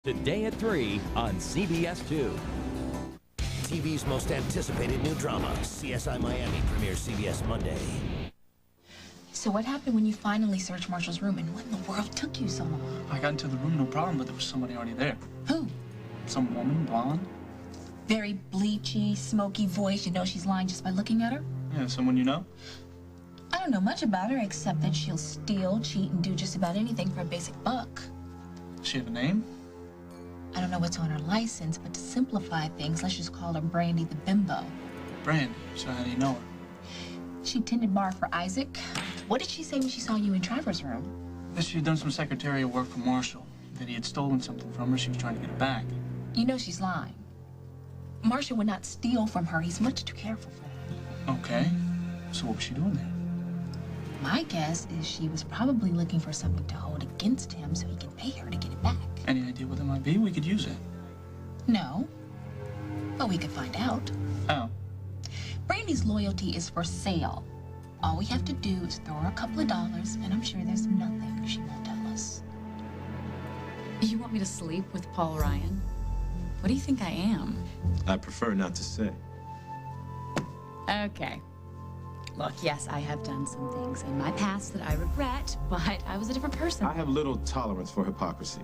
Today at 3 on CBS 2. TV's most anticipated new drama, CSI Miami, premieres CBS Monday. So what happened when you finally searched Marshall's room, and what in the world took you so long? I got into the room, no problem, but there was somebody already there. Who? Some woman, blonde. Very bleachy, smoky voice. You know she's lying just by looking at her? Yeah, someone you know? I don't know much about her, except that she'll steal, cheat, and do just about anything for a basic buck. Does she have a name? I don't know what's on her license, but to simplify things, let's just call her Brandy the Bimbo. Brandy. So how do you know her? She tended bar for Isaac. What did she say when she saw you in Trevor's room? That she had done some secretarial work for Marshall. That he had stolen something from her. She was trying to get it back. You know she's lying. Marshall would not steal from her. He's much too careful for that. Okay. So what was she doing there? My guess is she was probably looking for something to hold against him so he can pay her to get it back. Any idea what it might be? We could use it. No, but we could find out. How? Brandy's loyalty is for sale. All we have to do is throw her a couple of dollars, and I'm sure there's nothing she won't tell us. You want me to sleep with Paul Ryan? What do you think I am? I prefer not to say. Okay. Look, yes, I have done some things in my past that I regret, but I was a different person. I have little tolerance for hypocrisy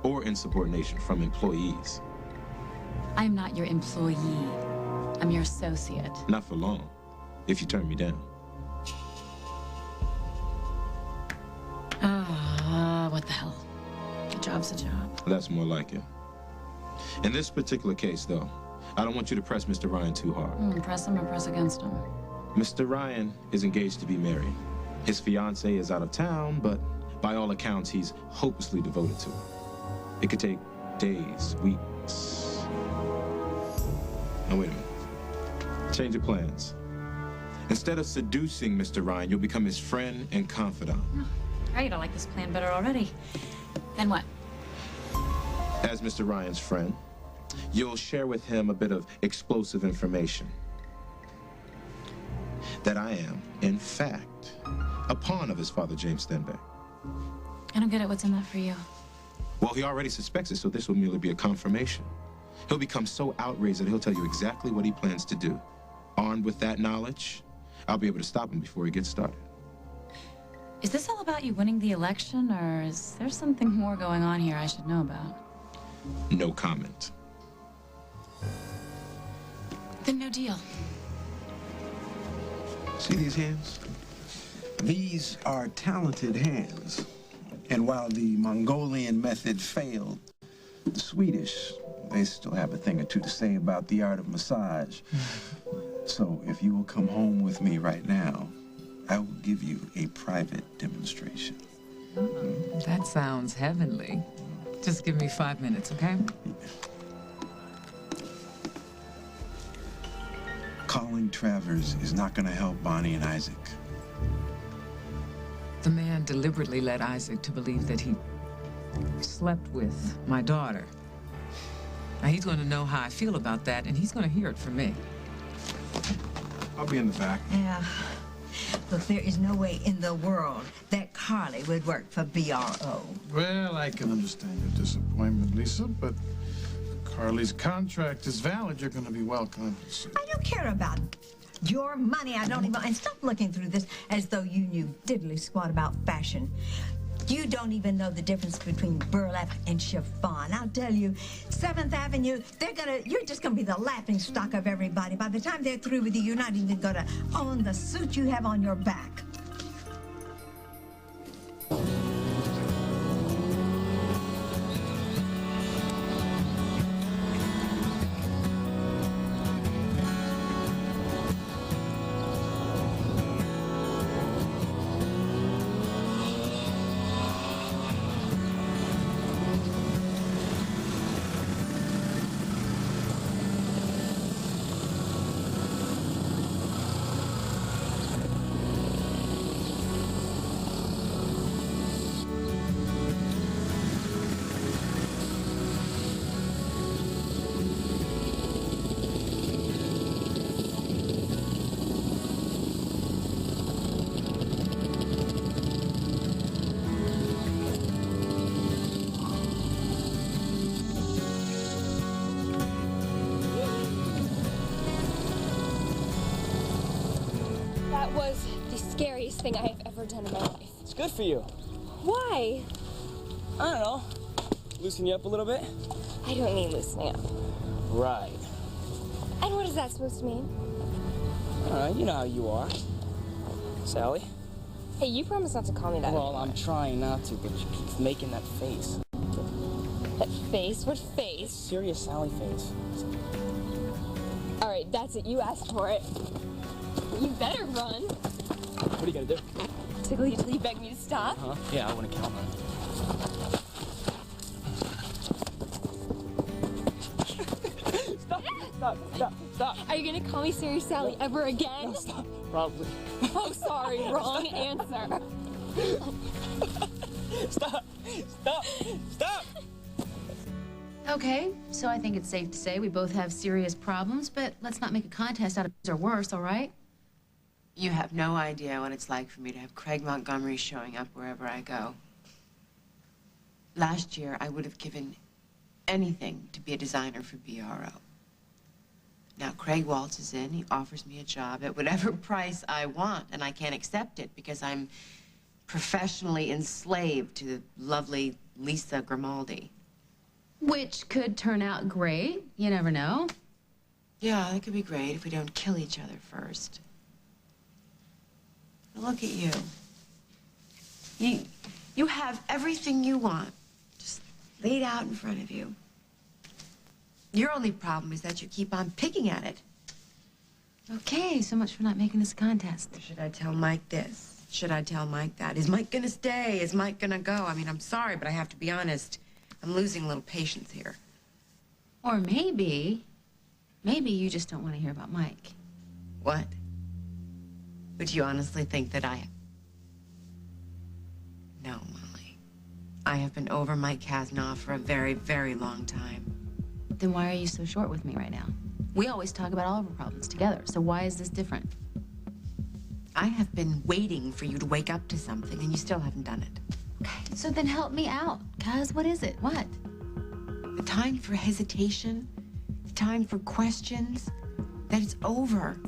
or insubordination from employees. I am not your employee. I'm your associate. Not for long, if you turn me down. What the hell? A job's a job. That's more like it. In this particular case, though, I don't want you to press Mr. Ryan too hard. Press him or press against him. Mr. Ryan is engaged to be married. His fiancée is out of town, but by all accounts, he's hopelessly devoted to her. It could take days, weeks. Now, wait a minute. Change of plans. Instead of seducing Mr. Ryan, you'll become his friend and confidant. Oh, great, I like this plan better already. Then what? As Mr. Ryan's friend, you'll share with him a bit of explosive information. That I am, in fact, a pawn of his father, James Stenbeck. I don't get it. What's in that for you? Well, he already suspects it, so this will merely be a confirmation. He'll become so outraged that he'll tell you exactly what he plans to do. Armed with that knowledge, I'll be able to stop him before he gets started. Is this all about you winning the election, or is there something more going on here I should know about? No comment. Then no deal. See these hands? These are talented hands. And while the Mongolian method failed, the Swedish, they still have a thing or two to say about the art of massage. So if you will come home with me right now, I will give you a private demonstration. That sounds heavenly. Just give me 5 minutes, okay? Calling Travers is not going to help Bonnie and Isaac. The man deliberately led Isaac to believe that he slept with my daughter. Now, he's going to know how I feel about that, and he's going to hear it from me. I'll be in the back. Yeah. Look, there is no way in the world that Carly would work for BRO. Well, I can understand your disappointment, Lisa, but Carly's contract is valid. You're going to be well compensated. I don't care about your money. I don't even... And stop looking through this as though you knew diddly squat about fashion. You don't even know the difference between burlap and chiffon. I'll tell you, 7th Avenue, you're just gonna be the laughing stock of everybody. By the time they're through with you, you're not even gonna own the suit you have on your back. That was the scariest thing I have ever done in my life. It's good for you. Why? I don't know. Loosen you up a little bit? I don't need loosening up. Right. And what is that supposed to mean? You know how you are. Sally? Hey, you promised not to call me that. Well, I'm trying not to, but you keep making that face. That face? What face? Serious Sally face. All right, that's it. You asked for it. You better run. What are you gonna do? Tickle you till you beg me to stop? Huh? Yeah, I wouldn't count on it. Stop. Are you gonna call me Serious Sally ever again? No, stop. Probably. Oh, sorry. Wrong answer. Stop. Okay, so I think it's safe to say we both have serious problems, but let's not make a contest out of or worse, all right? You have no idea what it's like for me to have Craig Montgomery showing up wherever I go. Last year, I would have given anything to be a designer for BRO. Now, Craig waltzes in, he offers me a job at whatever price I want, and I can't accept it because I'm professionally enslaved to the lovely Lisa Grimaldi. Which could turn out great. You never know. Yeah, that could be great if we don't kill each other first. Look at you. You have everything you want, just laid out in front of you. Your only problem is that you keep on picking at it. Okay, so much for not making this a contest. Should I tell Mike this? Should I tell Mike that? Is Mike gonna stay? Is Mike gonna go? I mean, I'm sorry, but I have to be honest. I'm losing a little patience here. Or maybe you just don't want to hear about Mike. What? Would you honestly think that I... No, Molly. I have been over Mike Kasnoff for a very, very long time. Then why are you so short with me right now? We always talk about all of our problems together, so why is this different? I have been waiting for you to wake up to something, and you still haven't done it. Okay, so then help me out. Kaz, what is it? What? The time for hesitation, the time for questions, that it's over.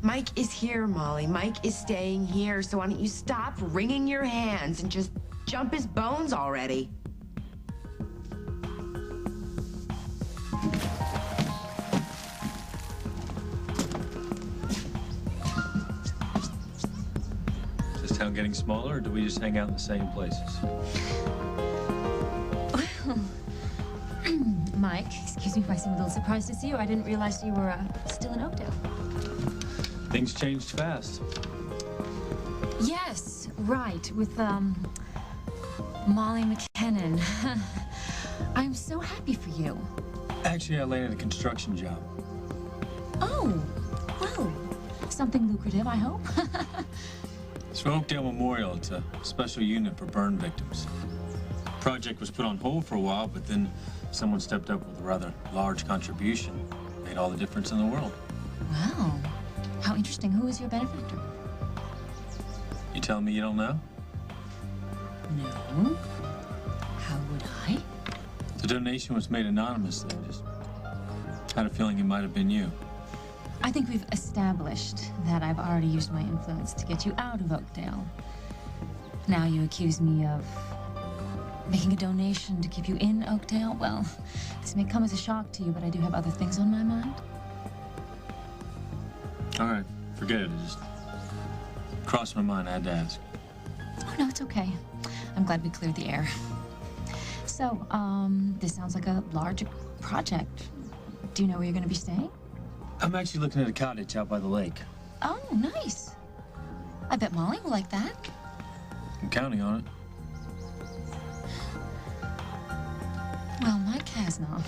Mike is here, Molly. Mike is staying here, so why don't you stop wringing your hands and just jump his bones already? Is this town getting smaller, or do we just hang out in the same places? Well, Mike, excuse me if I seem a little surprised to see you. I didn't realize you were still in Oakdale. Things changed fast. Yes, right, with, Molly McKinnon. I'm so happy for you. Actually, I landed a construction job. Oh, well, something lucrative, I hope. It's for Oakdale Memorial. It's a special unit for burn victims. The project was put on hold for a while, but then someone stepped up with a rather large contribution. Made all the difference in the world. Wow, how interesting. Who is your benefactor? You telling me you don't know? No. How would I? The donation was made anonymously. I just had a feeling it might have been you. I think we've established that I've already used my influence to get you out of Oakdale. Now you accuse me of making a donation to keep you in Oakdale. Well, this may come as a shock to you, but I do have other things on my mind. All right, forget it. It just crossed my mind. I had to ask. Oh, no, it's okay. I'm glad we cleared the air. So, this sounds like a large project. Do you know where you're going to be staying? I'm actually looking at a cottage out by the lake. Oh, nice. I bet Molly will like that. I'm counting on it. Well, Mike Kasnoff.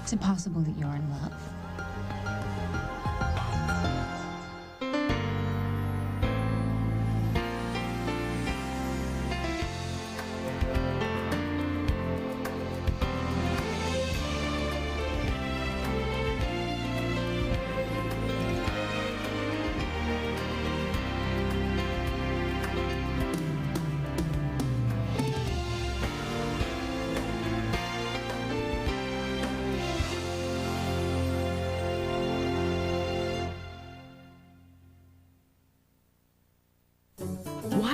It's impossible that you're in love.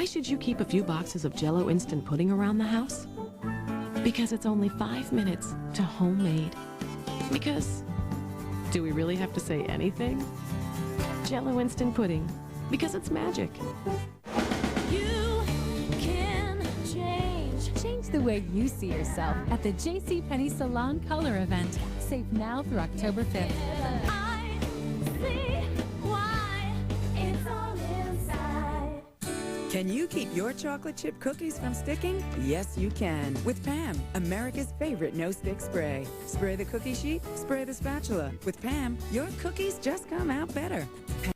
should you keep a few boxes of Jell-O instant pudding around the house? Because it's only 5 minutes to homemade. Because, do we really have to say anything? Jell-O instant pudding, because it's magic. You can change. Change the way you see yourself at the JCPenney Salon Color Event. Save now through October 5th. I see why it's all inside. Can you keep your chocolate chip cookies from sticking? Yes, you can. With Pam, America's favorite no-stick spray. Spray the cookie sheet, spray the spatula. With Pam, your cookies just come out better.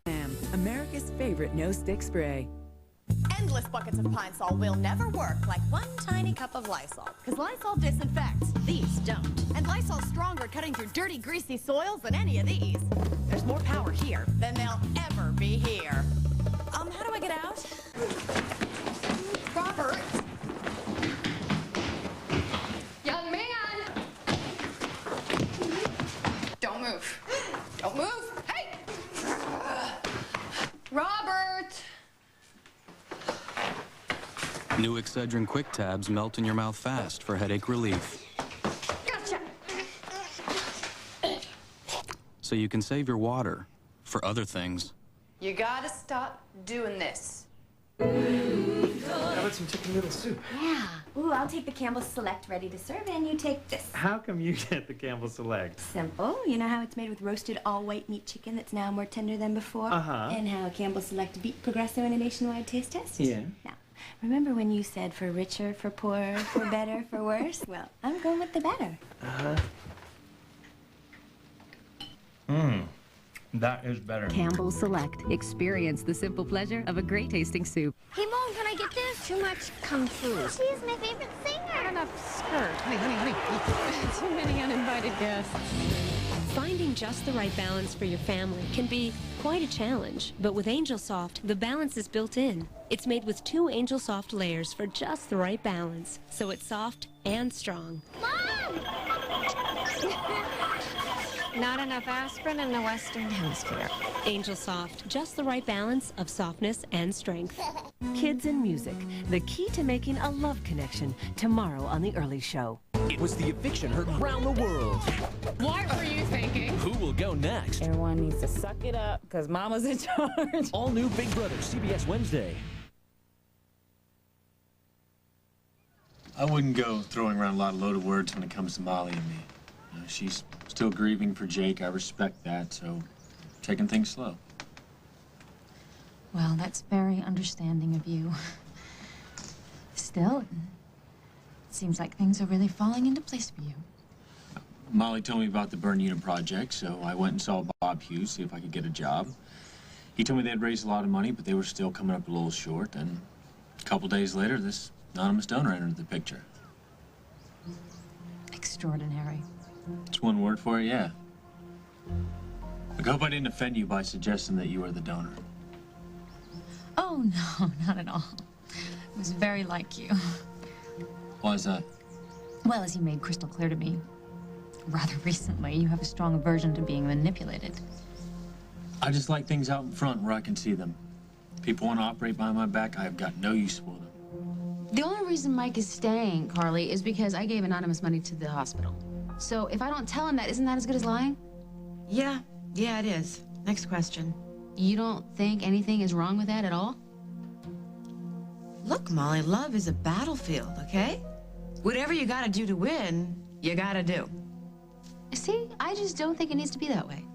Pam, America's favorite no-stick spray. Endless buckets of Pine Sol will never work like one tiny cup of Lysol, because Lysol disinfects. These don't. And Lysol's stronger at cutting through dirty, greasy soils than any of these. There's more power here than there'll ever be here. How do I get out? Robert! Young man! Don't move. Don't move. Hey! Robert! New Excedrin Quick Tabs melt in your mouth fast for headache relief. Gotcha! So you can save your water for other things. You gotta stop doing this. How about some chicken noodle soup? Yeah. Ooh, I'll take the Campbell's Select ready to serve, and you take this. How come you get the Campbell Select? Simple. You know how it's made with roasted all-white meat chicken that's now more tender than before? Uh-huh. And how Campbell's Select beat Progresso in a nationwide taste test? Yeah. Now, remember when you said for richer, for poorer, for better, for worse? Well, I'm going with the better. Uh-huh. That is better. Campbell's Select. Experience the simple pleasure of a great tasting soup. Hey, Mom, can I get this? Too much kung fu. She's my favorite singer. Not enough skirt. Honey. Too many uninvited guests. Finding just the right balance for your family can be quite a challenge, but with Angel Soft, the balance is built in. It's made with 2 Angel Soft layers for just the right balance, so it's soft and strong. Mom! Not enough aspirin in the Western Hemisphere. Angel Soft, just the right balance of softness and strength. Kids and music, the key to making a love connection, tomorrow on The Early Show. It was the eviction heard around the world. What were you thinking? Who will go next? Everyone needs to suck it up, because Mama's in charge. All new Big Brother, CBS Wednesday. I wouldn't go throwing around a lot of loaded words when it comes to Molly and me. She's still grieving for Jake. I respect that, so taking things slow. Well, that's very understanding of you. Still, it seems like things are really falling into place for you. Molly told me about the burn unit project, so I went and saw Bob Hughes, see if I could get a job. He told me they'd raised a lot of money, but they were still coming up a little short, and a couple days later, this anonymous donor entered the picture. Extraordinary. That's one word for it, yeah. I hope I didn't offend you by suggesting that you were the donor. Oh, no, not at all. It was very like you. Why is that? Well, as you made crystal clear to me, rather recently, you have a strong aversion to being manipulated. I just like things out in front where I can see them. People want to operate behind my back, I have got no use for them. The only reason Mike is staying, Carly, is because I gave anonymous money to the hospital. So if I don't tell him that, isn't that as good as lying? Yeah, it is. Next question. You don't think anything is wrong with that at all? Look, Molly, love is a battlefield, okay? Whatever you gotta do to win, you gotta do. See, I just don't think it needs to be that way.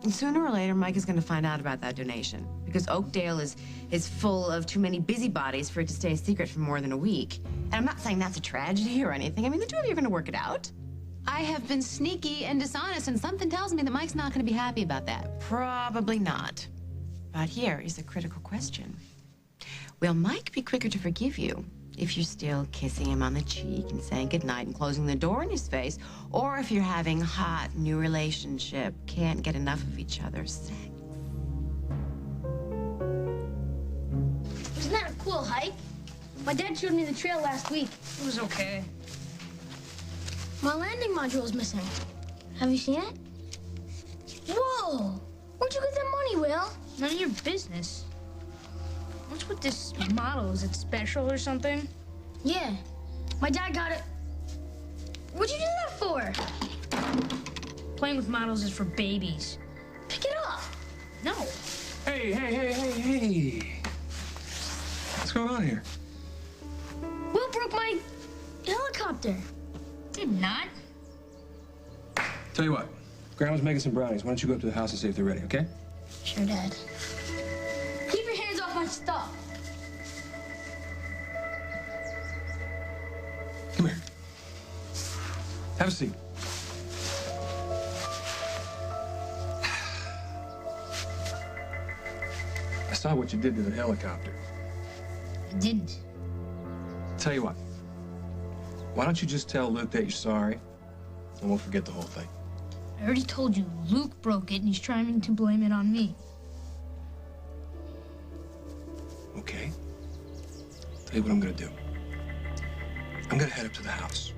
And sooner or later, Mike is gonna find out about that donation. Because Oakdale is full of too many busybodies for it to stay a secret for more than a week. And I'm not saying that's a tragedy or anything. I mean, the two of you are gonna work it out. I have been sneaky and dishonest, and something tells me that Mike's not going to be happy about that. Probably not. But here is a critical question. Will Mike be quicker to forgive you if you're still kissing him on the cheek and saying goodnight and closing the door in his face, or if you're having a hot new relationship, can't get enough of each other's sex? Wasn't that a cool hike? My dad showed me the trail last week. It was okay. My landing module is missing. Have you seen it? Whoa! Where'd you get that money, Will? None of your business. What's with this model? Is it special or something? Yeah. My dad got it. What'd you do that for? Playing with models is for babies. Pick it up. No. Hey. What's going on here? Will broke my helicopter. Did not. Tell you what, Grandma's making some brownies. Why don't you go up to the house and see if they're ready, okay? Sure, Dad. Keep your hands off my stuff. Come here. Have a seat. I saw what you did to the helicopter. I didn't. Tell you what. Why don't you just tell Luke that you're sorry, and we'll forget the whole thing. I already told you, Luke broke it and he's trying to blame it on me. Okay. Tell you what I'm gonna do. I'm gonna head up to the house.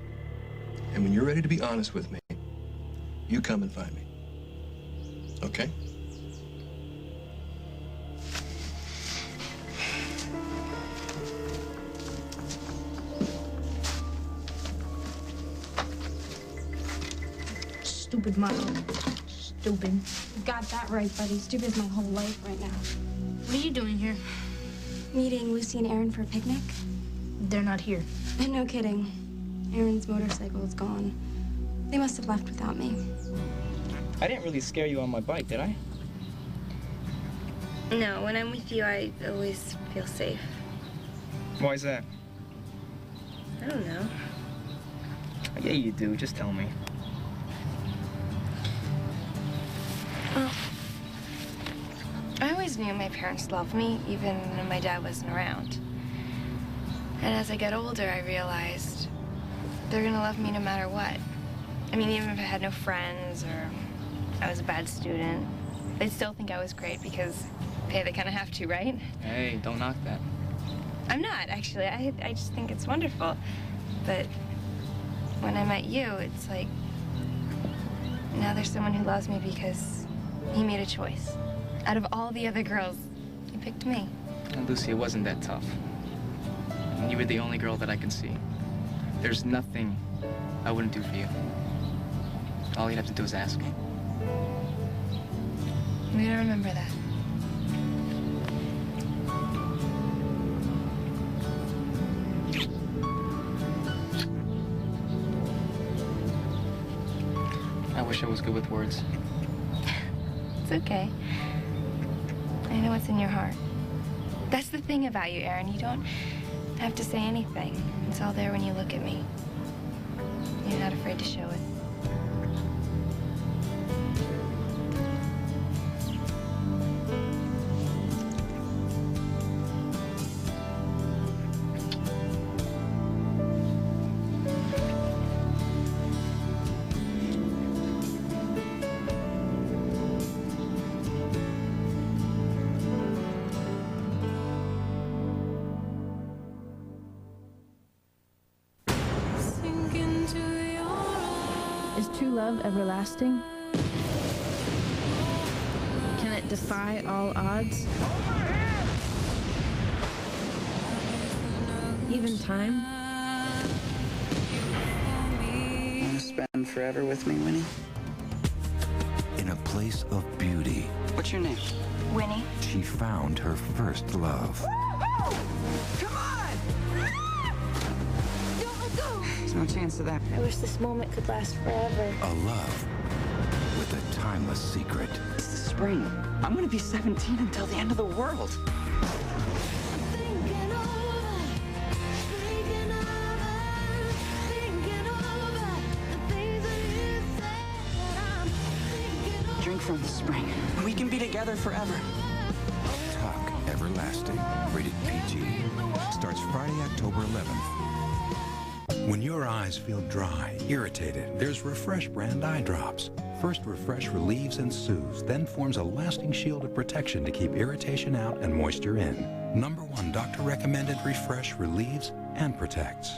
And when you're ready to be honest with me, you come and find me. Okay? Stupid model. Stupid. You got that right, buddy. Stupid is my whole life right now. What are you doing here? Meeting Lucy and Aaron for a picnic. They're not here. No kidding. Aaron's motorcycle is gone. They must have left without me. I didn't really scare you on my bike, did I? No, when I'm with you, I always feel safe. Why is that? I don't know. Yeah, you do. Just tell me. Well, I always knew my parents loved me, even when my dad wasn't around. And as I got older, I realized they're gonna love me no matter what. I mean, even if I had no friends or I was a bad student, they'd still think I was great because, hey, they kind of have to, right? Hey, don't knock that. I'm not, actually. I just think it's wonderful. But when I met you, it's like, now there's someone who loves me because he made a choice. Out of all the other girls, he picked me. Well, Lucy, it wasn't that tough. You were the only girl that I can see. There's nothing I wouldn't do for you. All you'd have to do is ask me. I'm gonna remember that. I wish I was good with words. It's okay. I know what's in your heart. That's the thing about you, Aaron. You don't have to say anything. It's all there when you look at me. You're not afraid to show it. Is true love everlasting? Can it defy all odds? Even time? Want to spend forever with me, Winnie? In a place of beauty, What's your name? Winnie. she found her first love. Come on! Don't let go! There's no chance of that. I wish this moment could last forever. A love with a timeless secret. It's the spring. I'm gonna be 17 until the end of the world. Drink from the spring. We can be together forever. Talk Everlasting. Rated PG. Starts Friday, October 11th. When your eyes feel dry, irritated, there's Refresh brand eye drops. First, Refresh relieves and soothes, then forms a lasting shield of protection to keep irritation out and moisture in. #1 doctor recommended Refresh relieves and protects.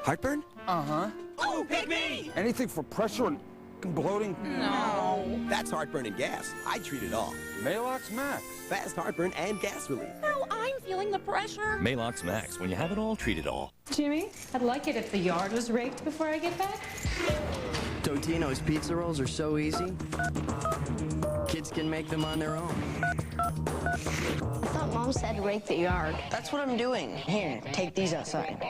Heartburn? Uh-huh. Oh, pick me! Anything for pressure and and bloating? No. That's heartburn and gas. I treat it all. Malox Max. Fast heartburn and gas relief. Now I'm feeling the pressure. Malox Max. When you have it all, treat it all. Jimmy, I'd like it if the yard was raked before I get back. Totino's pizza rolls are so easy. Kids can make them on their own. I thought Mom said rake the yard. That's what I'm doing. Here, take these outside.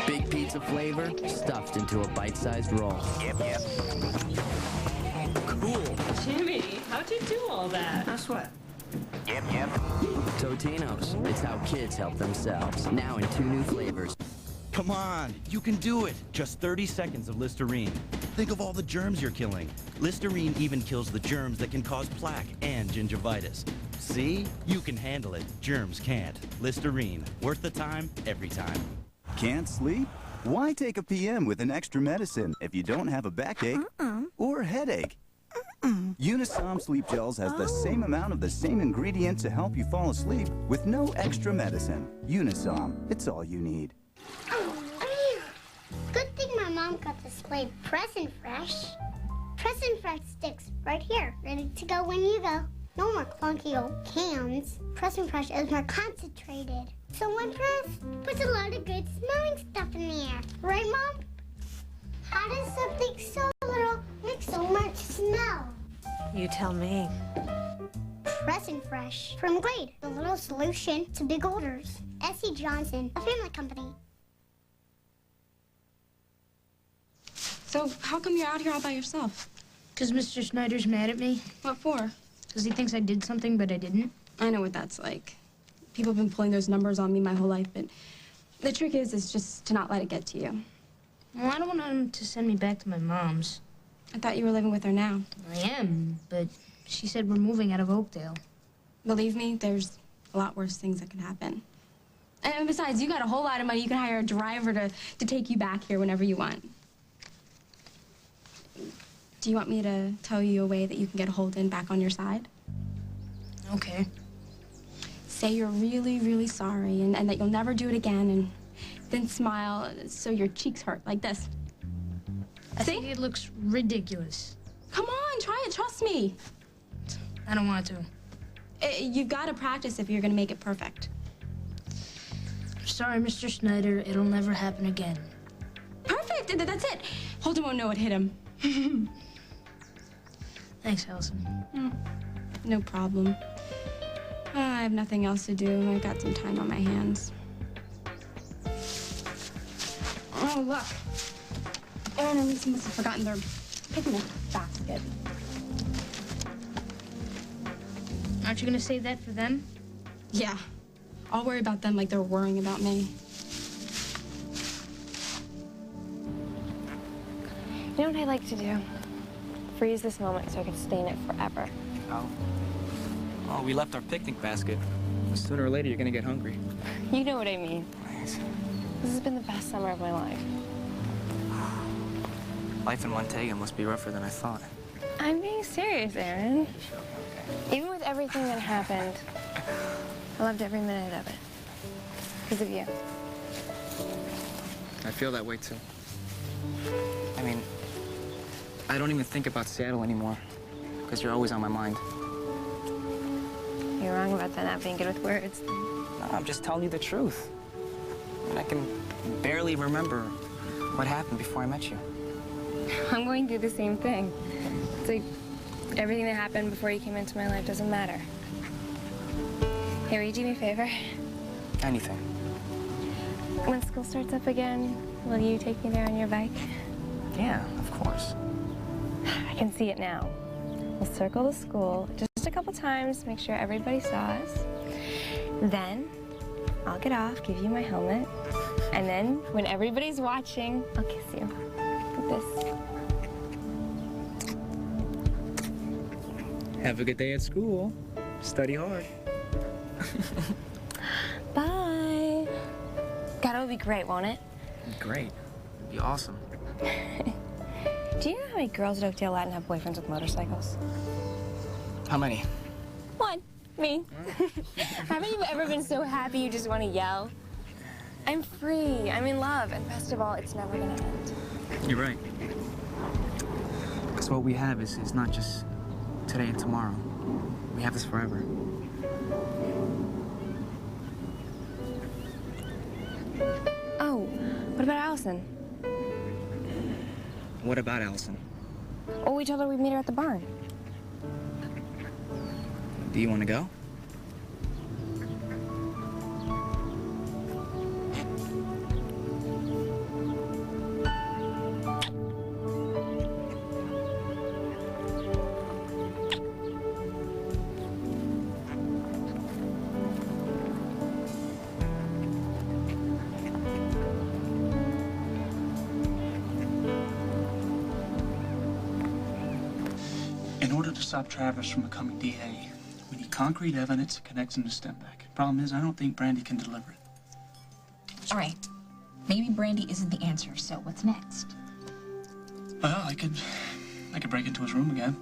Big pizza flavor, stuffed into a bite-sized roll. Yep. Cool. Jimmy, how'd you do all that? That's what? Yep. Totino's. It's how kids help themselves. Now in 2 new flavors. Come on, you can do it. Just 30 seconds of Listerine. Think of all the germs you're killing. Listerine even kills the germs that can cause plaque and gingivitis. See? You can handle it. Germs can't. Listerine. Worth the time, every time. Can't sleep? Why take a PM with an extra medicine if you don't have a backache or headache? Unisom Sleep Gels has the same amount of the same ingredient to help you fall asleep with no extra medicine. Unisom, it's all you need. Good thing my mom got this play Present Fresh. Present Fresh sticks right here, ready to go when you go. No more clunky old cans. Present Fresh is more concentrated. So when Press puts a lot of good smelling stuff in the air. Right, Mom? How does something so little make so much smell? You tell me. Present Fresh from Glade, the little solution to big odors. S.C. Johnson, a family company. So how come you're out here all by yourself? Because Mr. Snyder's mad at me. What for? Because he thinks I did something, but I didn't. I know what that's like. People have been pulling those numbers on me my whole life, but the trick is just to not let it get to you. Well, I don't want him to send me back to my mom's. I thought you were living with her now. I am, but she said we're moving out of Oakdale. Believe me, there's a lot worse things that could happen. And besides, you got a whole lot of money. You can hire a driver to take you back here whenever you want. Do you want me to tell you a way that you can get Holden back on your side? Okay. Say you're really, really sorry and that you'll never do it again, and then smile so your cheeks hurt like this. I think it looks ridiculous. Come on, try it. Trust me. I don't want to. You've got to practice if you're going to make it perfect. Sorry, Mr. Snyder. It'll never happen again. Perfect. That's it. Holden won't know what hit him. Thanks, Allison. No problem. I have nothing else to do. I've got some time on my hands. Oh, look. Aaron and Lisa must have forgotten their picnic basket. Aren't you going to save that for them? Yeah. I'll worry about them like they're worrying about me. You know what I like to do? Freeze this moment so I can stay in it forever. Oh, we left our picnic basket. Sooner or later, you're gonna get hungry. You know what I mean. This has been the best summer of my life. Life in Montego must be rougher than I thought. I'm being serious, Aaron. Even with everything that happened, I loved every minute of it. Because of you. I feel that way, too. I mean, I don't even think about Seattle anymore, because you're always on my mind. You're wrong about that not being good with words. No, I'm just telling you the truth. And I can barely remember what happened before I met you. I'm going through the same thing. It's like everything that happened before you came into my life doesn't matter. Hey, will you do me a favor? Anything. When school starts up again, will you take me there on your bike? Yeah, of course. I can see it now. We'll circle the school just a couple times, make sure everybody saw us. Then I'll get off, give you my helmet, and then when everybody's watching, I'll kiss you. Like this. Have a good day at school. Study hard. Bye. God, it'll be great, won't it? Great. It'd be awesome. Do you know how many girls at Oakdale Latin have boyfriends with motorcycles? How many? One. Me. Haven't you ever been so happy you just want to yell? I'm free. I'm in love. And best of all, it's never going to end. You're right. Because what we have is not just today and tomorrow. We have this forever. Oh, what about Allison? What about Allison? Oh, we told her we'd meet her at the barn. Do you want to go? In order to stop Travers from becoming DA, we need concrete evidence that connects him to Stenbeck. Problem is, I don't think Brandy can deliver it. All right. Maybe Brandy isn't the answer, so what's next? Well, I could break into his room again.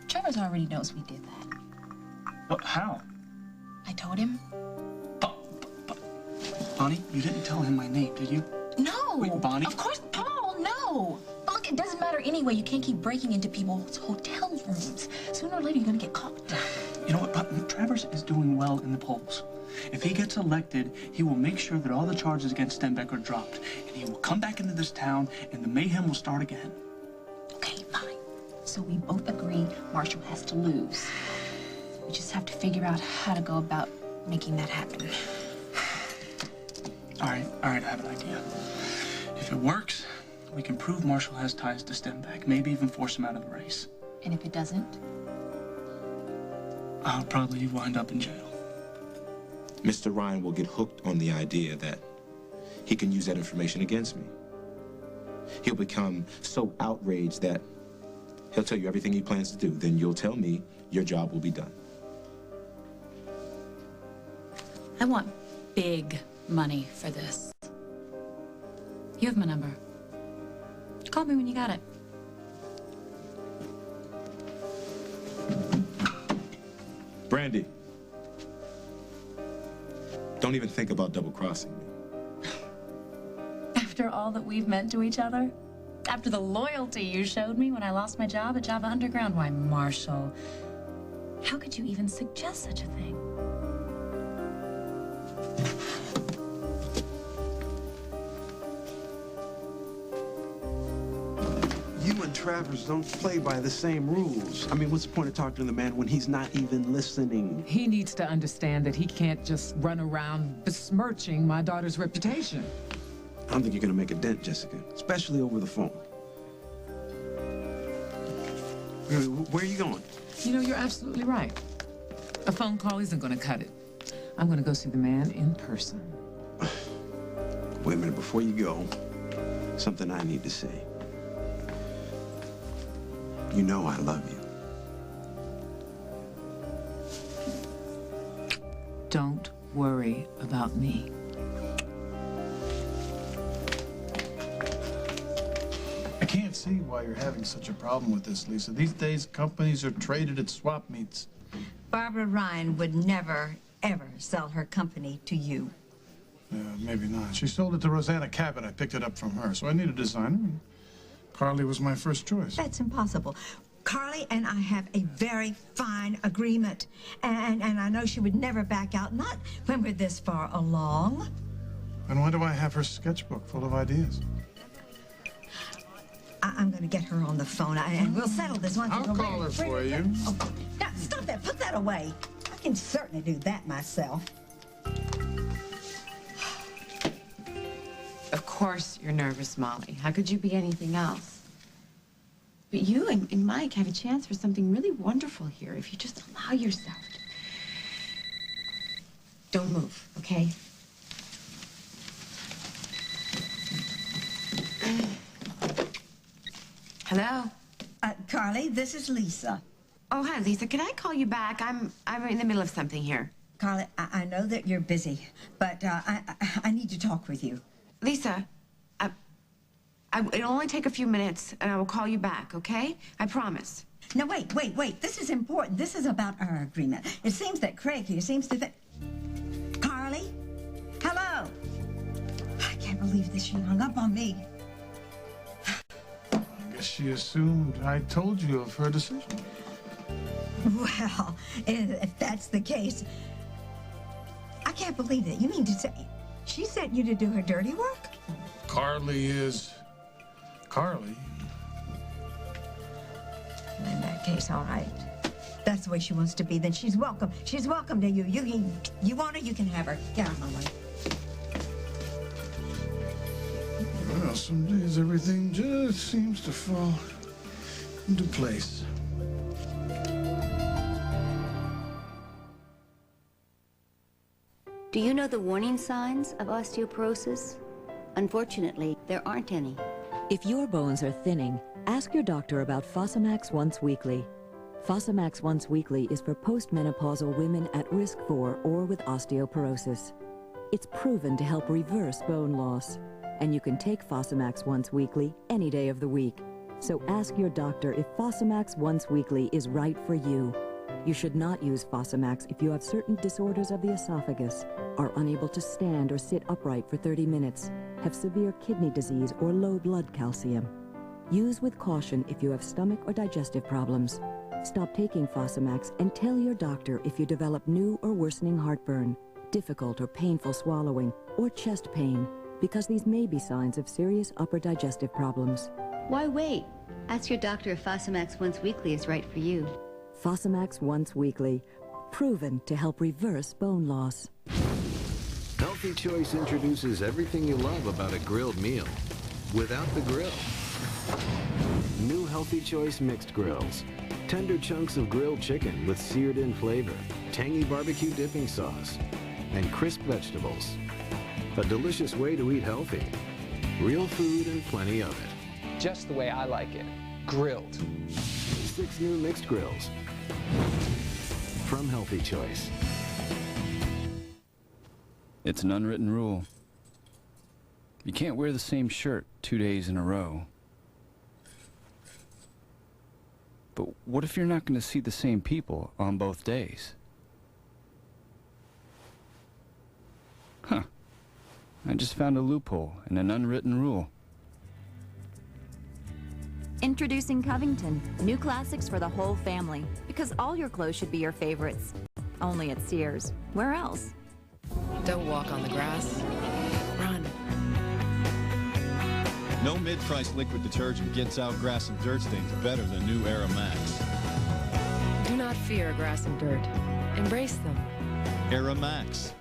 Travers already knows we did that. What? How? I told him. Bonnie, you didn't tell him my name, did you? No! Wait, Bonnie? Of course, Paul, no! But look, it doesn't matter anyway. You can't keep breaking into people's hotel rooms. Sooner or later, you're gonna get caught. You know what? Travers is doing well in the polls. If he gets elected, he will make sure that all the charges against Stenbeck are dropped, and he will come back into this town, and the mayhem will start again. Okay, fine. So we both agree Marshall has to lose. We just have to figure out how to go about making that happen. All right, I have an idea. If it works, we can prove Marshall has ties to Stenbeck, maybe even force him out of the race. And if it doesn't? I'll probably wind up in jail. Mr. Ryan will get hooked on the idea that he can use that information against me. He'll become so outraged that he'll tell you everything he plans to do. Then you'll tell me your job will be done. I want big money for this. You have my number. Call me when you got it. Brandy, don't even think about double-crossing me. After all that we've meant to each other? After the loyalty you showed me when I lost my job at Java Underground? Why, Marshall, how could you even suggest such a thing? You and Travers don't play by the same rules. I mean, what's the point of talking to the man when he's not even listening? He needs to understand that he can't just run around besmirching my daughter's reputation. I don't think you're gonna make a dent, Jessica, especially over the phone. Where are you going? You know, you're absolutely right. A phone call isn't gonna cut it. I'm gonna go see the man in person. Wait a minute, before you go, something I need to say. You know I love you. Don't worry about me. I can't see why you're having such a problem with this, Lisa. These days, companies are traded at swap meets. Barbara Ryan would never, ever sell her company to you. Yeah, maybe not. She sold it to Rosanna Cabot. I picked it up from her, so I need a designer. And Carly was my first choice. That's impossible. Carly and I have a very fine agreement, and I know she would never back out, not when we're this far along. And why do I have her sketchbook full of ideas? I'm going to get her on the phone, and we'll settle this once. I'll call her for you. Oh, now, stop that. Put that away. I can certainly do that myself. Of course you're nervous, Molly. How could you be anything else? But you and Mike have a chance for something really wonderful here if you just allow yourself to. Don't move, okay? Hello? Carly, this is Lisa. Oh, hi, Lisa. Can I call you back? I'm in the middle of something here. Carly, I know that you're busy, but I need to talk with you. Lisa, it'll only take a few minutes, and I will call you back, okay? I promise. No, wait. This is important. This is about our agreement. It seems that Craig here seems to think... Carly? Hello? I can't believe this. She hung up on me. I guess she assumed I told you of her decision. Well, if that's the case, I can't believe it. You mean to say she sent you to do her dirty work? Carly is Carly. In that case, all right. That's the way she wants to be. Then she's welcome. She's welcome to you. You want her, you can have her. Get out of my way. Well, some days everything just seems to fall into place. Do you know the warning signs of osteoporosis? Unfortunately, there aren't any. If your bones are thinning, ask your doctor about Fosamax Once Weekly. Fosamax Once Weekly is for postmenopausal women at risk for or with osteoporosis. It's proven to help reverse bone loss, and you can take Fosamax Once Weekly any day of the week. So ask your doctor if Fosamax Once Weekly is right for you. You should not use Fosamax if you have certain disorders of the esophagus, are unable to stand or sit upright for 30 minutes, have severe kidney disease or low blood calcium. Use with caution if you have stomach or digestive problems. Stop taking Fosamax and tell your doctor if you develop new or worsening heartburn, difficult or painful swallowing, or chest pain, because these may be signs of serious upper digestive problems. Why wait? Ask your doctor if Fosamax Once Weekly is right for you. Fosamax Once Weekly, proven to help reverse bone loss. Healthy Choice introduces everything you love about a grilled meal without the grill. New Healthy Choice mixed grills. Tender chunks of grilled chicken with seared-in flavor, tangy barbecue dipping sauce, and crisp vegetables. A delicious way to eat healthy. Real food and plenty of it. Just the way I like it. Grilled. 6 new mixed grills from Healthy Choice. It's an unwritten rule. You can't wear the same shirt 2 days in a row. But what if you're not going to see the same people on both days? Huh. I just found a loophole in an unwritten rule. Introducing Covington. New classics for the whole family. Because all your clothes should be your favorites. Only at Sears. Where else? Don't walk on the grass. Run. No mid-price liquid detergent gets out grass and dirt stains better than new Era Max. Do not fear grass and dirt. Embrace them. Era Max.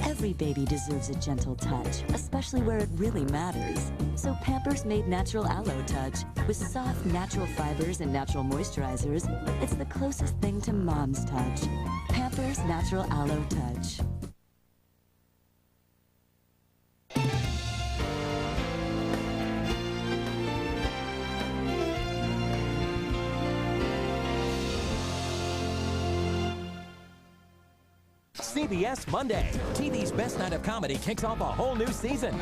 Every baby deserves a gentle touch, especially where it really matters. So Pampers made Natural Aloe Touch. With soft, natural fibers and natural moisturizers, it's the closest thing to mom's touch. Pampers Natural Aloe Touch. CBS Monday. TV's best night of comedy kicks off a whole new season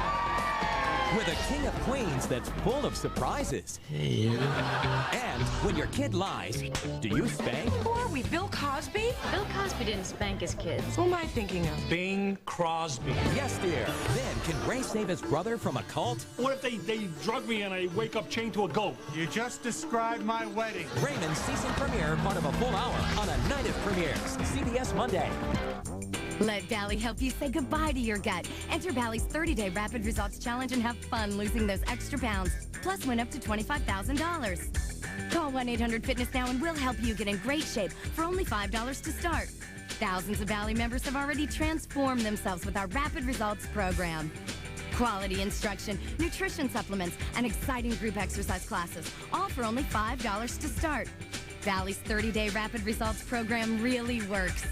with a king of queens that's full of surprises. Hey. And when your kid lies, do you spank? Who are we, Bill Cosby? Bill Cosby didn't spank his kids. Who am I thinking of? Bing Crosby. Yes, dear. Then can Ray save his brother from a cult? What if they drug me and I wake up chained to a goat? You just described my wedding. Raymond's season premiere, part of a full hour on a night of premieres. CBS Monday. Let Bally help you say goodbye to your gut. Enter Bally's 30-day Rapid Results Challenge and have fun losing those extra pounds. Plus, win up to $25,000. Call 1-800-FITNESS now and we'll help you get in great shape for only $5 to start. Thousands of Bally members have already transformed themselves with our Rapid Results program. Quality instruction, nutrition supplements, and exciting group exercise classes, all for only $5 to start. Bally's 30-day Rapid Results program really works.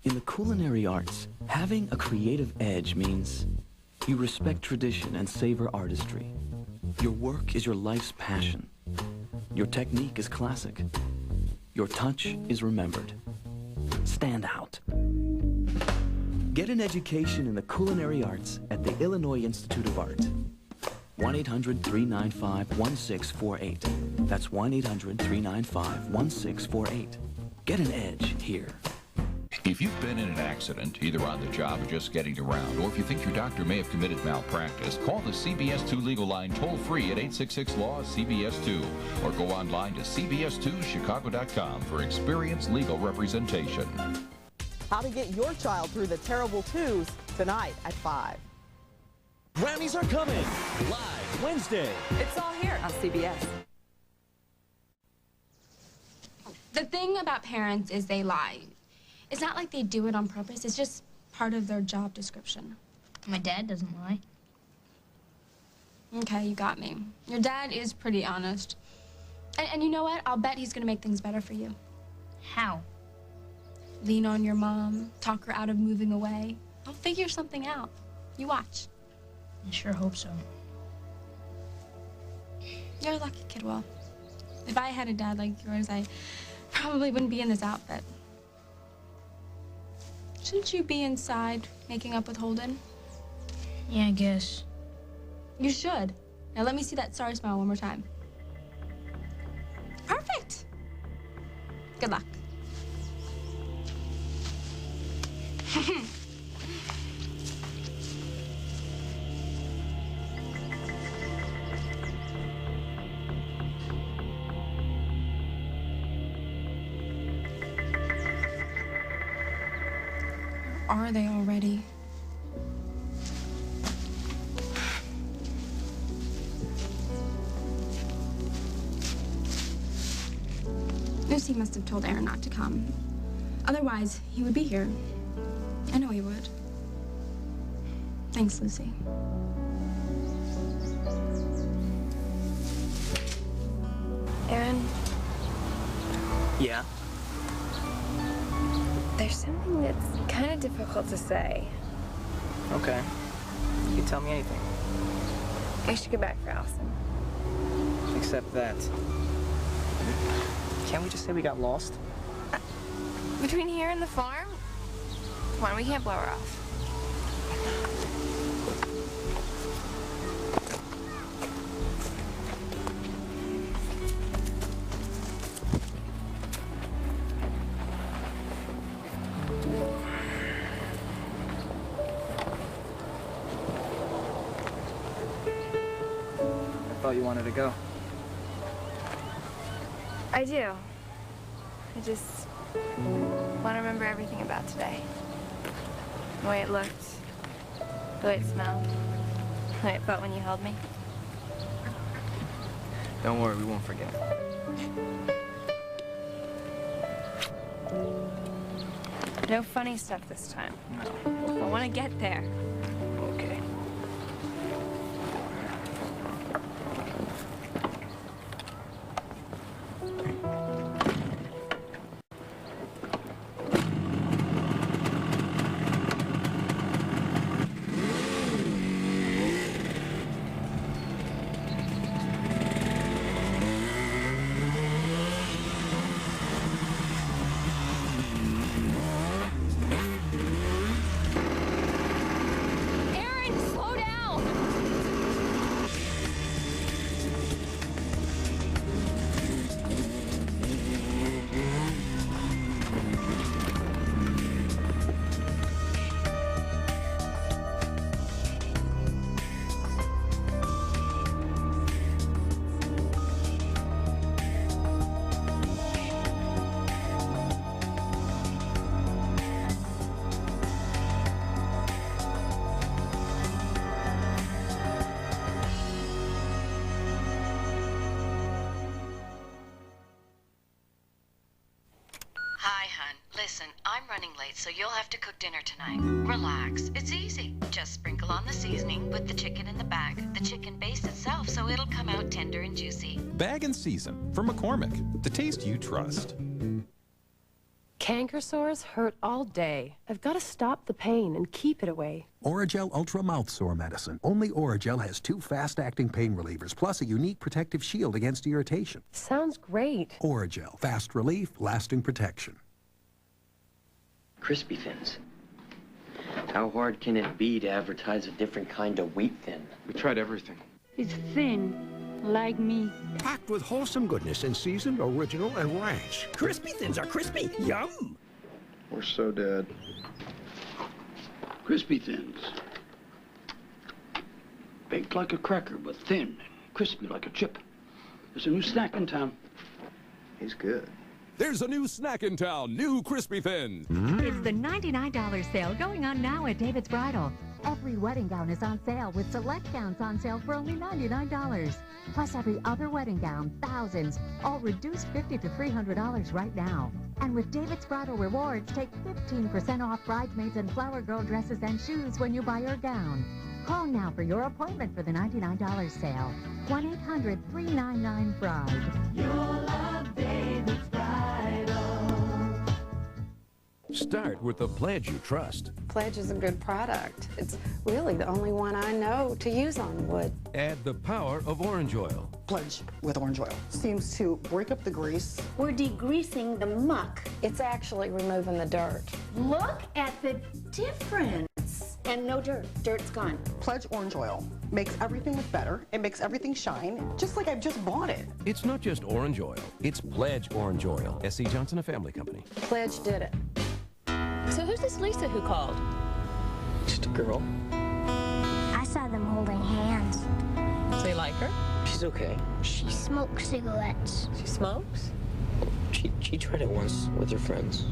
In the culinary arts, having a creative edge means you respect tradition and savor artistry. Your work is your life's passion. Your technique is classic. Your touch is remembered. Stand out. Get an education in the culinary arts at the Illinois Institute of Art. 1-800-395-1648. That's 1-800-395-1648. Get an edge here. If you've been in an accident, either on the job or just getting around, or if you think your doctor may have committed malpractice, call the CBS2 legal line toll-free at 866-LAW-CBS2 or go online to cbs2chicago.com for experienced legal representation. How to get your child through the terrible twos tonight at 5. Grammys are coming live Wednesday. It's all here on CBS. The thing about parents is they lie. It's not like they do it on purpose. It's just part of their job description. My dad doesn't lie. Okay, you got me. Your dad is pretty honest. And you know what? I'll bet he's gonna make things better for you. How? Lean on your mom, talk her out of moving away. I'll figure something out. You watch. I sure hope so. You're a lucky kid, Will. If I had a dad like yours, I probably wouldn't be in this outfit. Shouldn't you be inside making up with Holden? Yeah, I guess. You should. Now let me see that sorry smile one more time. Perfect. Good luck. Are they already? Lucy must have told Aaron not to come. Otherwise, he would be here. I know he would. Thanks, Lucy. Aaron, Yeah? there's something that's kind of difficult to say. Okay. You can tell me anything. We should go back for Allison. Except that. Can't we just say we got lost? Between here and the farm? Come on, we can't blow her off. I thought you wanted to go. I do. I just want to remember everything about today. The way it looked, the way it smelled, the way it felt when you held me. Don't worry, we won't forget. No funny stuff this time. No. I want to get there. Okay. Listen, I'm running late, so you'll have to cook dinner tonight. Relax. It's easy. Just sprinkle on the seasoning, put the chicken in the bag. The chicken bastes itself, so it'll come out tender and juicy. Bag and season from McCormick. The taste you trust. Canker sores hurt all day. I've got to stop the pain and keep it away. Oragel Ultra Mouth Sore Medicine. Only Oragel has 2 fast-acting pain relievers, plus a unique protective shield against irritation. Sounds great. Oragel. Fast relief, lasting protection. Crispy Thins. How hard can it be to advertise a different kind of wheat thin? We tried everything. It's thin, like me. Packed with wholesome goodness and seasoned, original, and ranch. Crispy Thins are crispy. Yum! We're so dead. Crispy Thins. Baked like a cracker, but thin, crispy like a chip. There's a new snack in town. He's good. There's a new snack in town, new Crispy Thins. It's the $99 sale going on now at David's Bridal. Every wedding gown is on sale with select gowns on sale for only $99. Plus every other wedding gown, thousands, all reduced $50 to $300 right now. And with David's Bridal Rewards, take 15% off bridesmaids and flower girl dresses and shoes when you buy your gown. Call now for your appointment for the $99 sale. 1-800-399-BRIDE. You'll love David's Bridal. Start with the Pledge you trust. Pledge is a good product. It's really the only one I know to use on wood. Add the power of orange oil. Pledge with orange oil seems to break up the grease. We're degreasing the muck. It's actually removing the dirt. Look at the difference. And no dirt. Dirt's gone. Pledge orange oil makes everything look better. It makes everything shine, just like I've just bought it. It's not just orange oil. It's Pledge orange oil. S.C. Johnson, a family company. Pledge did it. So who's this Lisa who called? Just a girl. I saw them holding hands. So you like her? She's okay. She smokes cigarettes. She smokes? She tried it once with her friends.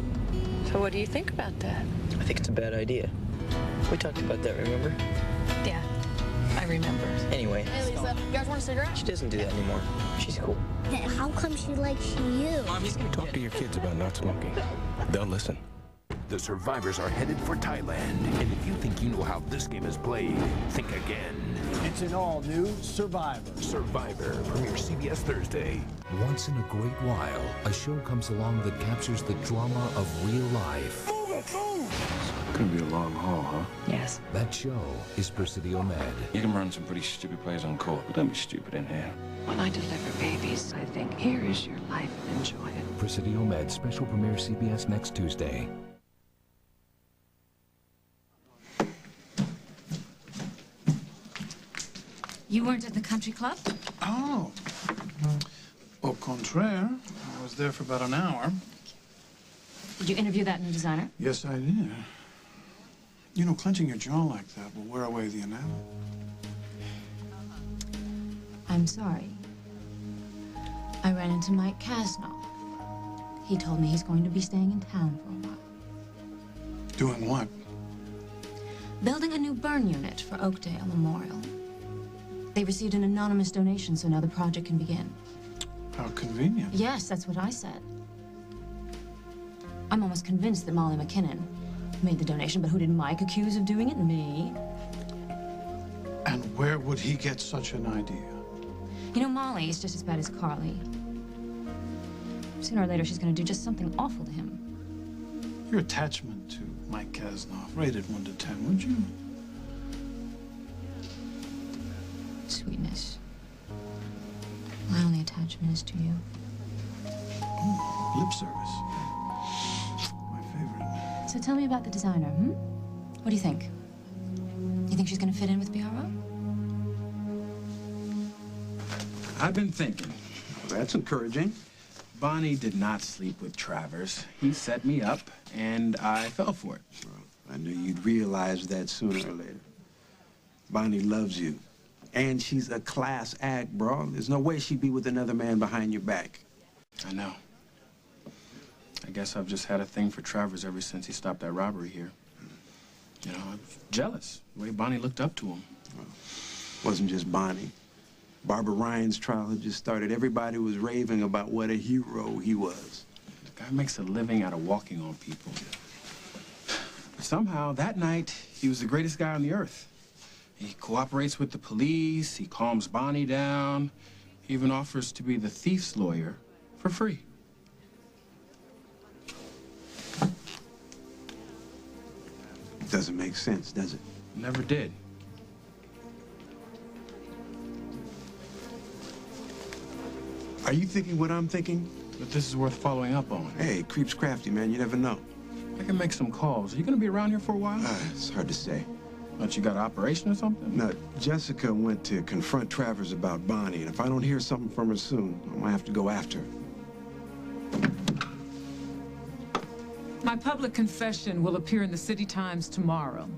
So what do you think about that? I think it's a bad idea. We talked about that, remember? Yeah, I remember. Anyway. Hey, Lisa, you guys want a cigarette? She doesn't do that anymore. She's cool. How come she likes you? Talk to your kids about not smoking. They'll listen. The survivors are headed for Thailand. And if you think you know how this game is played, think again. It's an all-new Survivor. Survivor premieres CBS Thursday. Once in a great while, a show comes along that captures the drama of real life. Move it, move! It's gonna be a long haul, huh? Yes. That show is Presidio Med. You can run some pretty stupid plays on court, but don't be stupid in here. When I deliver babies, I think, here is your life. Enjoy it. Presidio Med special premiere CBS next Tuesday. You weren't at the country club? Oh. Au contraire. I was there for about an hour. Did you interview that new designer? Yes, I did. You know, clenching your jaw like that will wear away the enamel. I'm sorry. I ran into Mike Casno. He told me he's going to be staying in town for a while. Doing what? Building a new burn unit for Oakdale Memorial. They received an anonymous donation, so now the project can begin. How convenient. Yes, that's what I said. I'm almost convinced that Molly McKinnon made the donation, but who did Mike accuse of doing it? Me. And where would he get such an idea? You know, Molly is just as bad as Carly. Sooner or later, she's going to do just something awful to him. Your attachment to Mike Kasnoff, rated 1 to 10, would you? Sweetness. My only attachment is to you. Lip service. My favorite. So tell me about the designer, hmm? What do you think? You think she's going to fit in with BRO? I've been thinking. That's encouraging. Bonnie did not sleep with Travers. He set me up, and I fell for it. Well, I knew you'd realize that sooner or later. Bonnie loves you. And she's a class act, bro. There's no way she'd be with another man behind your back. I know. I guess I've just had a thing for Travers ever since he stopped that robbery here. You know, I'm jealous, the way Bonnie looked up to him. Well, it wasn't just Bonnie. Barbara Ryan's trial had just started. Everybody was raving about what a hero he was. The guy makes a living out of walking on people. Somehow, that night, he was the greatest guy on the earth. He cooperates with the police, he calms Bonnie down, he even offers to be the thief's lawyer for free. Doesn't make sense, does it? Never did. Are you thinking what I'm thinking? But this is worth following up on. Hey, creep's crafty, man. You never know. I can make some calls. Are you gonna be around here for a while? It's hard to say. But you got an operation or something? No, Jessica went to confront Travers about Bonnie, and if I don't hear something from her soon, I'm gonna have to go after her. My public confession will appear in the City Times tomorrow.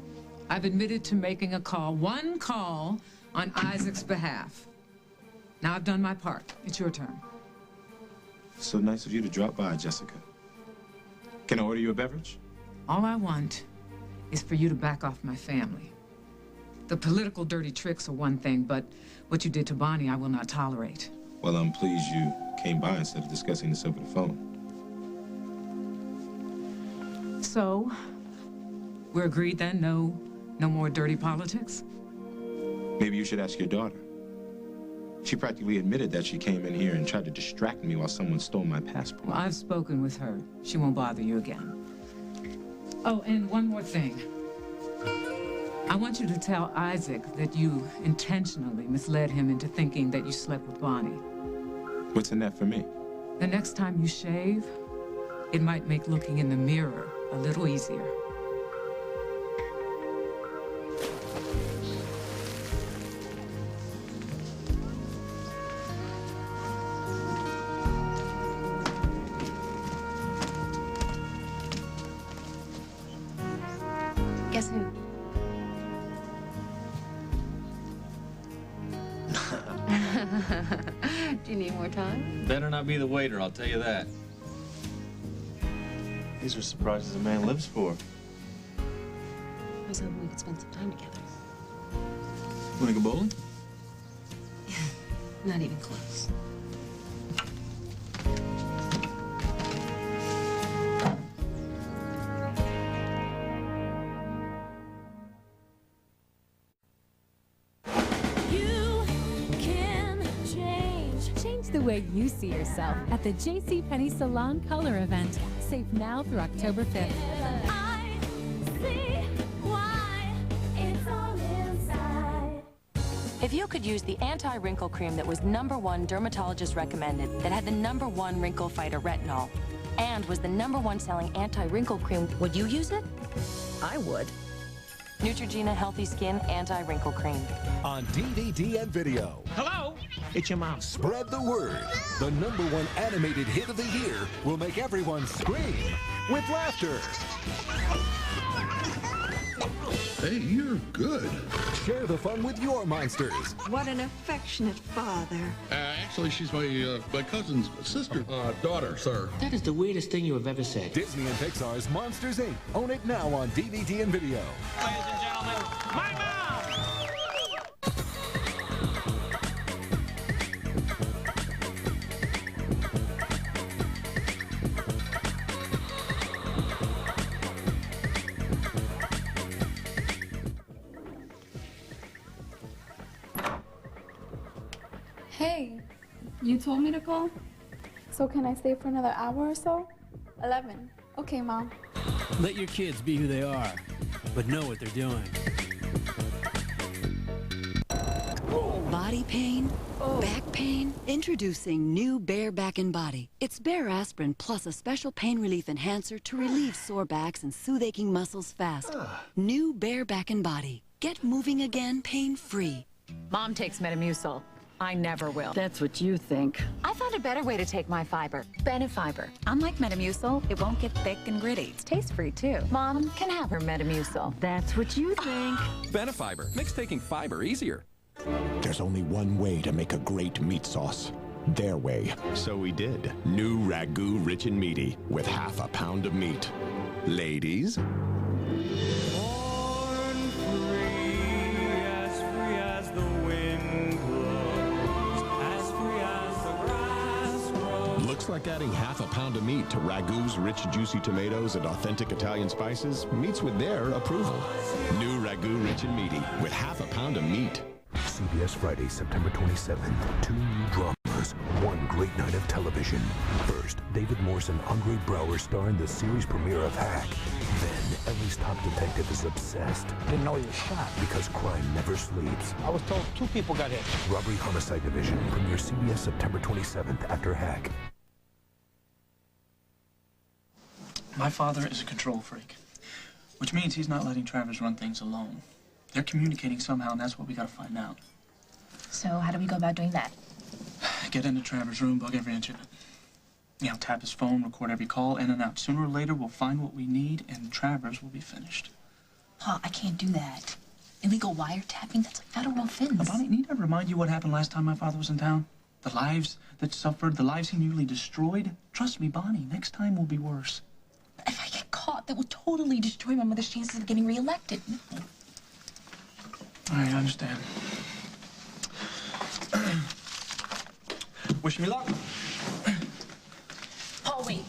I've admitted to making a call, one call, on Isaac's behalf. Now I've done my part. It's your turn. So nice of you to drop by, Jessica. Can I order you a beverage? All I want is for you to back off my family. The political dirty tricks are one thing, but what you did to Bonnie, I will not tolerate. Well, I'm pleased you came by instead of discussing this over the phone. So, we're agreed then, no more dirty politics? Maybe you should ask your daughter. She practically admitted that she came in here and tried to distract me while someone stole my passport. Well, I've spoken with her. She won't bother you again. Oh, and one more thing. I want you to tell Isaac that you intentionally misled him into thinking that you slept with Bonnie. What's in that for me? The next time you shave, it might make looking in the mirror a little easier. Guess who? Do you need more time? Better not be the waiter, I'll tell you that. These are surprises a man lives for. I was hoping we could spend some time together. Wanna go bowling? Not even close. The way you see yourself at the JCPenney Salon Color Event. Save now through October 5th. I see why it's all inside. If you could use the anti-wrinkle cream that was #1 dermatologist recommended, that had the #1 wrinkle fighter retinol, and was the #1 selling anti-wrinkle cream, would you use it? I would. Neutrogena Healthy Skin Anti-Wrinkle Cream. On DVD and video. Hello? It's your mom. Spread the word. The #1 animated hit of the year will make everyone scream with laughter. Hey, you're good. Share the fun with your monsters. What an affectionate father. Actually, she's my cousin's sister. Daughter, sir. That is the weirdest thing you have ever said. Disney and Pixar's Monsters, Inc. Own it now on DVD and video. Ladies and gentlemen, my mom! Hey, you told me to call? So can I stay for another hour or so? 11. Okay, Mom. Let your kids be who they are, but know what they're doing. Body pain? Back pain? Introducing new Bare Back and Body. It's Bare Aspirin plus a special pain relief enhancer to relieve sore backs and soothe aching muscles fast. New Bare Back and Body. Get moving again pain-free. Mom takes Metamucil. I never will. That's what you think. I found a better way to take my fiber. Benefiber. Unlike Metamucil, it won't get thick and gritty. It's taste-free, too. Mom can have her Metamucil. That's what you think. Benefiber makes taking fiber easier. There's only one way to make a great meat sauce. Their way. So we did. New Ragu Rich and Meaty with half a pound of meat. Ladies? Looks like adding half a pound of meat to Ragu's rich, juicy tomatoes and authentic Italian spices meets with their approval. New Ragu Rich and Meaty with half a pound of meat. CBS Friday, September 27th. 2 new dramas, 1 great night of television. First, David Morse and Andre Brower star in the series premiere of Hack. Then, LA's top detective is obsessed. Didn't know you were shot. Because crime never sleeps. I was told 2 people got hit. Robbery Homicide Division premieres CBS September 27th after Hack. My father is a control freak, which means he's not letting Travers run things alone. They're communicating somehow, and that's what we gotta find out. So how do we go about doing that? Get into Travers' room, bug every inch of it. You know, tap his phone, record every call, in and out. Sooner or later, we'll find what we need, and Travers will be finished. Pa, I can't do that. Illegal wiretapping, that's a federal offense. Bonnie, need I remind you what happened last time my father was in town? The lives that suffered, the lives he nearly destroyed? Trust me, Bonnie, next time will be worse. If I get caught, that will totally destroy my mother's chances of getting reelected. All right, I understand. Wish me luck. Paul, wait.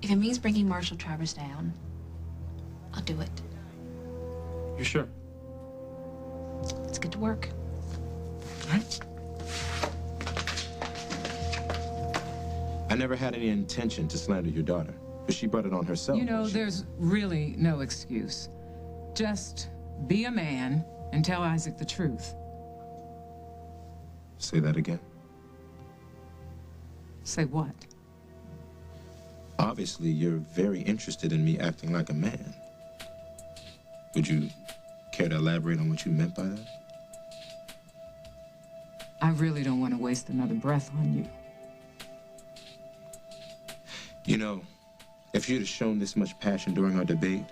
If it means bringing Marshall Travers down, I'll do it. You sure? Let's get to work. All right. I never had any intention to slander your daughter, but she brought it on herself. You know, there's really no excuse. Just be a man and tell Isaac the truth. Say that again. Say what? Obviously, you're very interested in me acting like a man. Would you care to elaborate on what you meant by that? I really don't want to waste another breath on you. You know, if you'd have shown this much passion during our debate,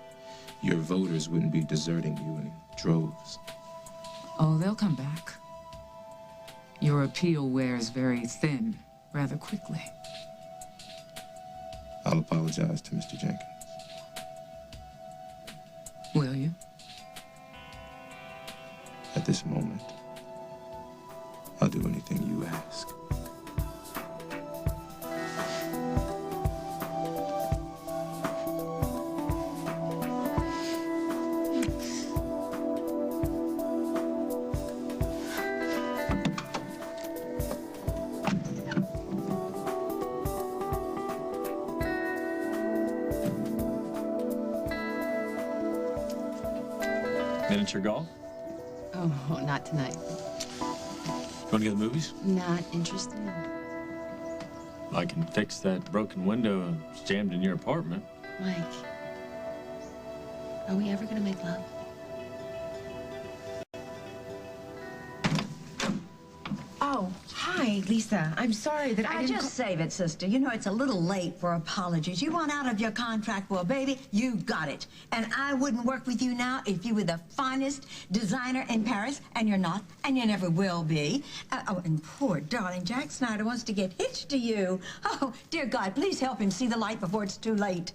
your voters wouldn't be deserting you in droves. Oh, they'll come back. Your appeal wears very thin rather quickly. I'll apologize to Mr. Jenkins. Will you? At this moment, I'll do anything you ask. Miniature golf? Oh, not tonight. Want to go to the movies? Not interested. I can fix that broken window that's jammed in your apartment. Mike, are we ever gonna make love? Oh, hi, Lisa. I'm sorry that I didn't... Just save it, sister. You know, it's a little late for apologies. You want out of your contract for a baby, you got it. And I wouldn't work with you now if you were the finest designer in Paris, and you're not, and you never will be. Oh, and poor darling Jack Snyder wants to get hitched to you. Oh, dear God, please help him see the light before it's too late.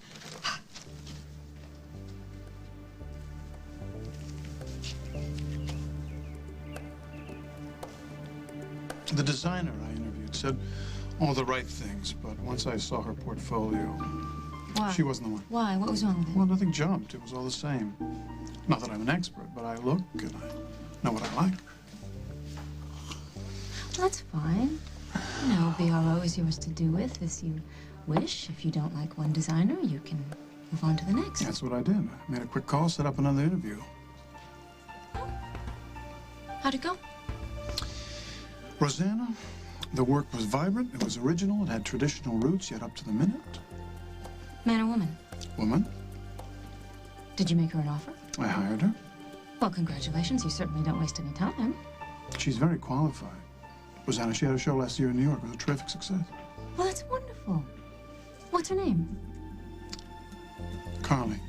The designer I interviewed said all the right things, but once I saw her portfolio, Why? she wasn't the one. Why? What was wrong with it? Well, nothing jumped. It was all the same. Not that I'm an expert, but I look and I know what I like. That's fine. You know, BRO is yours to do with as you wish. If you don't like one designer, you can move on to the next. That's what I did. I made a quick call, set up another interview. How'd it go? Rosanna, the work was vibrant, it was original, it had traditional roots, yet up to the minute. Man or woman? Woman, Did you make her an offer? I hired her. Well, congratulations. You certainly don't waste any time. She's very qualified. Rosanna, she had a show last year in New York. It was a terrific success. Well, that's wonderful. What's her name? Carly.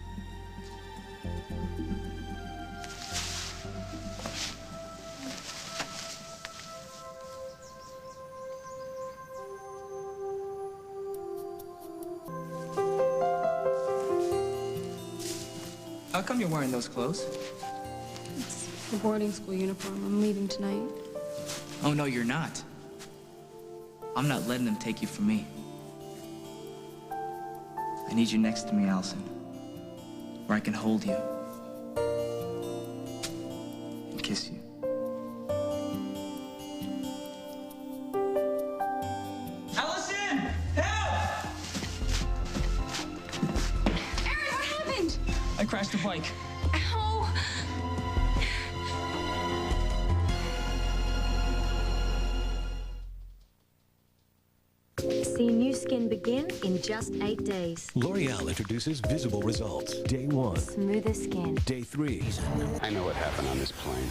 How come you're wearing those clothes? It's the boarding school uniform. I'm leaving tonight. Oh, no, you're not. I'm not letting them take you from me. I need you next to me, Allison, where I can hold you and kiss you. Allison! Help! Aaron, what happened? I crashed a bike. Ow! See new skin begin in just 8 days. L'Oreal introduces visible results. Day 1. Smoother skin. Day 3. I know what happened on this plane.